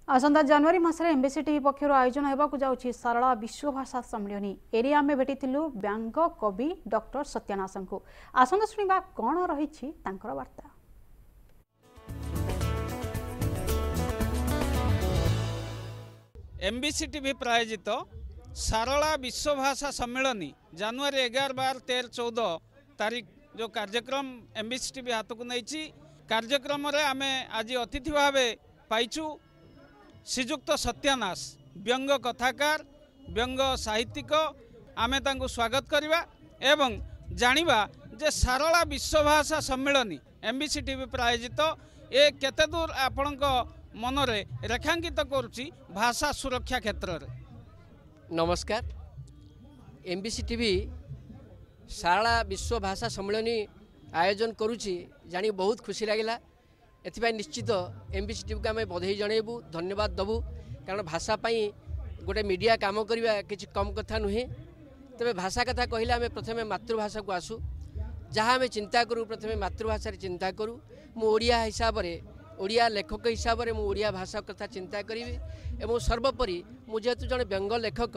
आसंता जनवरी मासरे MBC TV पक्षर आयोजन होगा जाऊँगी सारला विश्व भाषा सम्मेलन एरिए आम भेटिलु व्यंग कवि डॉक्टर सत्यानाशन को आसंता शुणा कौन रही वार्ता। एमबीसी टीवी प्रायोजित सारला विश्व भाषा सम्मेलन जनवरी 11, 12, 13, 14 तारीख जो कार्यक्रम एमबीसी टीवी हाथ को नहीं कार्यक्रम आम आज अतिथि भाव पाइचु श्रीजुक्त सत्यानाश व्यंग कथाकार व्यंग साहित्यिक आमे तांको स्वागत करवा एवं जानिबा जे सारला विश्व भाषा सम्मेलन एमबीसी टीवी प्रायोजित ए केते दूर आपणक मनरे रेखांकित करुछि भाषा सुरक्षा क्षेत्र रे। नमस्कार। एमबीसी टीवी सारला विश्व भाषा सम्मेलन आयोजन करुछि जानी बहुत खुशी लगिला। एथिपाई निश्चित एमबीसी टीवी को आम बधाई जनइबू धन्यवाद दबू कारण भाषा गोटे मीडिया काम करवा किसी कम कथा नुहे। तेरे भाषा कथा कहले आम प्रथमे मातृभाषा को आसू जहाँ आम चिंता करूँ प्रथमे मातृभाषा चिंता करूँ। मु ओडिया हिसाब से ओडिया लेखक हिसाब से ओडिया भाषा कथा चिंता करी एवं सर्वोपरि मु जेहेतु जड़े व्यंग लेखक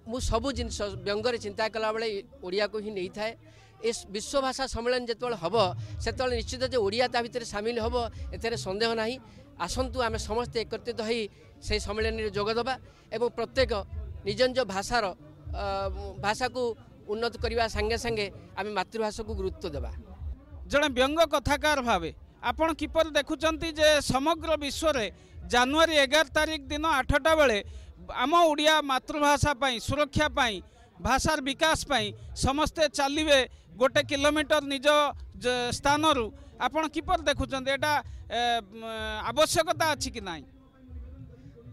मु सबू जिनस व्यंग चिंता कला बेले ओडिया को ही नहीं थाए। इस विश्व भाषा सम्मेलन जो हम से निश्चित जो ओडिया ता भितर सामिल हम एथेरे संदेह नहीं। आसंतु आम समस्ते एकत्रित हो से सम्मेलन में जोगदबा एवं प्रत्येक निज निज भाषार भाषा को उन्नत करने संगे संगे आम मातृभाषा को गुरुत्व देवा। जड़े व्यंग कथाकार भावे आपण किपर देखुचंती जे समग्र विश्व रे जनवरी 11 तारीख दिन 8टा बेले आम ओडिया मातृभाषा पाई सुरक्षा पाई भाषार विकास पाई समस्ते चलिए 1 किलोमीटर निज स्थान रु आपण किपर देखुचंती एटा आवश्यकता अछि कि नाही।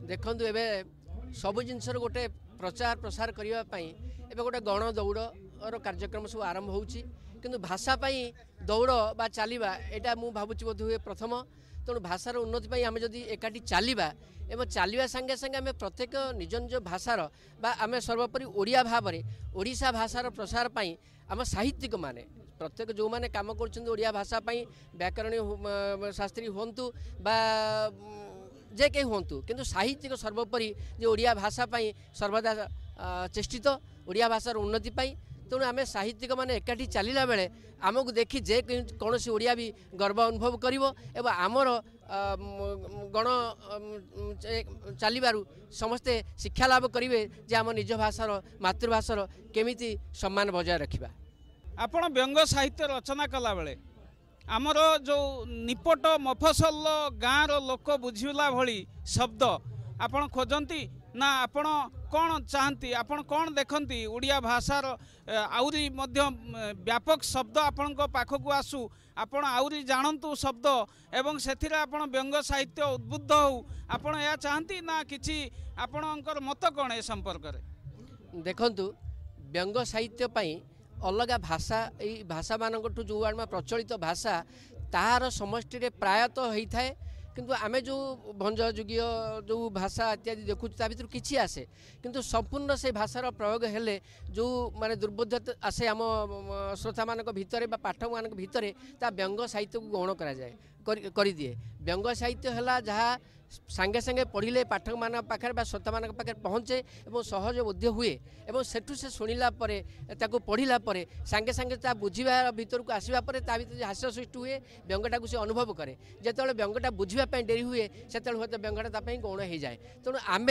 देखंतु एबे सब जिनसर गोटे प्रचार प्रसार करिवा पई एबे गोटे गण दौड़ और कार्यक्रम सब आरंभ होउची किंतु भाषा पई दौड़ बा चलिबा एटा मु भाबुची बोध हुए प्रथम। तेणु भाषार उन्नति पई आमे जदि एकाठी चलिबा एवं चलिबा संगे संगे आमे प्रत्येक निज निज भाषार बा आमे सर्वोपरि ओडिया भाव में ओडिशा भाषार प्रसार पई आम साहित्यिक माने प्रत्येक जो माने काम करछन ओडिया भाषा पई व्याकरण शास्त्री होंतु बा जे के होंतु किंतु साहित्यिक सर्वोपरि जे ओडिया भाषा पई सर्वदा चेष्टित ओडिया भाषार उन्नति पई। तेणु आम साहित्यिक माने एकाठी चलला बेले आमको देखी जे कौन ओडिया भी गर्व अनुभव करिवो एवं आमर गण चलू समस्ते शिक्षा लाभ करेंगे जे आम निज भाषार मातृभाषार केमिति सम्मान बजाय रखिबा। आपण व्यंग साहित्य रचना कला बेले आमर जो निपट मफसल गाँव लोक बुझिला भली शब्द आपण खोजंती ना आपण कौन चाहती आपण कौन देखती ओडिया भाषार आउरी मध्य व्यापक शब्द आपण पाखक आसू आपण आउरी जानतु शब्द एवं से आपण व्यंग साहित्य उद्बुद्ध हो आपण या चाहती ना किछि आपणकर मत कौन ए संपर्क रे। देखंतु व्यंग साहित्य पई अलग भाषा यही भाषा मानकठू जो आम प्रचलित भाषा तार समष्टि प्रायतः होता है किंतु आमे जो भंज जुगीय जो भाषा इत्यादि देखु भर किसी आसे किंतु संपूर्ण से भाषार प्रयोग हेले जो माने दुर्बोध आसे आम श्रोता मान भितर पाठक मान भितर ता व्यंग साहित्य को गौण कर दिए। व्यंग साहित्य है जहाँ सांगे सांगे पढ़ले पाठक मान पाखे श्रोता मान पाखे पहुँचे और सहज बोध्य हुए और सेठू से शुणिला पढ़ला सांगे सांगे बुझा भर को आसवा भर हास्य सृष्टि हुए व्यंगटा को से अनुभव करे जो व्यंगटा बुझापी डेरी हुए से हूँ व्यंगटा गौण हो जाए। तेणु आम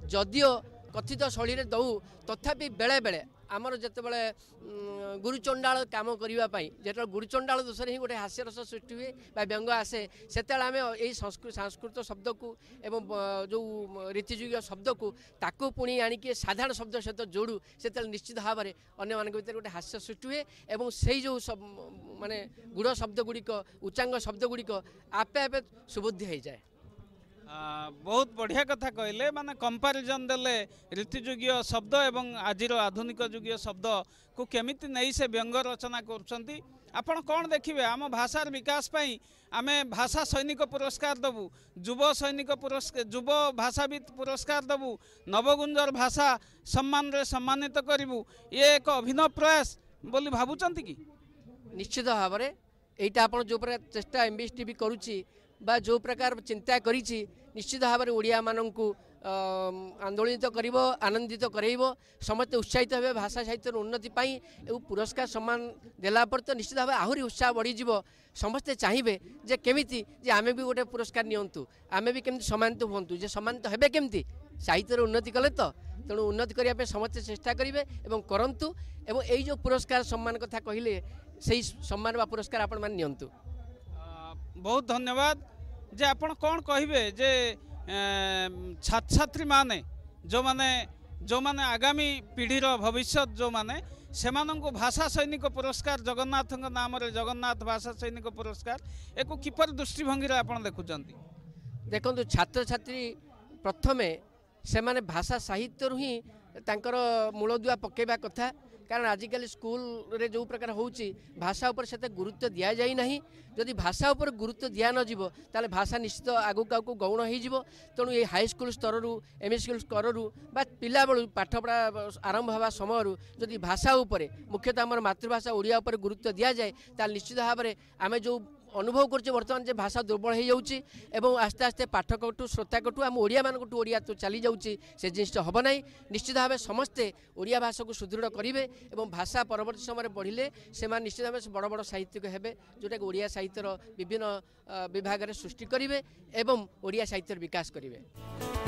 जदिओ कथित शैली दौ तथापि बेले बेले आमर जितेबाला गुरुचंडाल कम करने जो गुरुचंडाल दोष ही गोटे हास्यरस सृष्टि हुए व्यंग आसे से आम यही संस्कृत शब्द को एवं जो रीतिजुग शब्द को ताकू पुणी आणिकी साधारण शब्द सहित जोड़ू से निश्चित भाव में अन्य मान भर गोटे हास्य सृष्टि हुए और से जो माने गुड़ शब्द गुड़िक उच्चांग शब्द गुड़िक आपे आपे सुबुद्धि हो जाए। बहुत बढ़िया कथा कहले माने कंपैरिजन देले रीतिजुगीय शब्द एवं आजिर आधुनिक जुगीय शब्द को केमिति नहीं से व्यंग रचना करछंती। आपण कौन देखिए आम भाषार विकास पाई आमे भाषा सैनिक पुरस्कार दबू युव सैनिक पुरस्कार युव भाषाविद पुरस्कार दबू नवगुंजर भाषा सम्मान रे सम्मानित करिवु ये एक अभिनव प्रयास बोली भाबुचंती कि निश्चित भाव में यहाँ आप जो प्रकार चेष्टा एमबीसी टीवी करुच्ची बा जो प्रकार चिंता करिछि निश्चित भाव में ओडिया मानू आंदोलित करिवो आनंदित कराइबो समस्त उत्साहित हे भाषा साहित्य उन्नति पाई पुरस्कार सम्मान देला पर तो निश्चित भाव आहरी उत्साह बढ़ी जीवो समस्ते चाहिए जे केमिति जे आमे भी गोटे पुरस्कार नियंतु आमे भी केमिति सम्मानित हुंतु जे सम्मानित हेबे केमिति साहित्य उन्नति कले तो तेणु उन्नति करने समस्ते चेष्टा करेंगे और करंतु एवं यही जो पुरस्कार सम्मान कथा कहले से सम्मान बा पुरस्कार आपण मान नियंतु। बहुत धन्यवाद जे आपण कौन कहिबे जे छात्र छात्री माने जो माने आगामी पीढ़ीर भविष्य जो माने सेमानंको भाषा सैनिक पुरस्कार जगन्नाथ नाम रे जगन्नाथ भाषा सैनिक पुरस्कार एको किपर दृष्टिभंगी रे आपण देखुचंती। देखंतु छात्र छात्री प्रथमे से माने भाषा साहित्य ही तांकर मूलदुआ पकेबा कथा कारण आजिकल स्कूल रे जो प्रकार होउची भाषा ऊपर से गुरुत्व दिया जाई नहीं जदि भाषा ऊपर गुरुत्व दिया न जीवो ताले भाषा निश्चित आगु आगु गौण हो जीवो तेणु ये हाई स्कूल स्तर रु एमई स्कूल स्तर रु बा पिला बेलू पाठपढ़ा आरंभ हवा समय जदि भाषा ऊपर मुख्यतः आम मातृभाषा ओडिया ऊपर गुरुत्व दिया जाए ताले निश्चित भाव में आम जो अनुभव कर बर्तमान जे भाषा दुर्बल हो जाऊँगी एवं आस्ते आस्ते पाठकटू श्रोताकटू आम ओडिया मानकटू ओडिया तो चली जाऊँगी से जिनस हम ना निश्चित भाव समस्ते ओडिया भाषा को सुदृढ़ करेंगे और भाषा परवर्त समय बढ़िले से निश्चित भाव बड़ बड़ साहित्यिक हेबे जोटा कि ओडिया साहित्यर विभिन्न विभाग में सृष्टि करेंगे एवं ओडिया साहित्यर विकास करेंगे।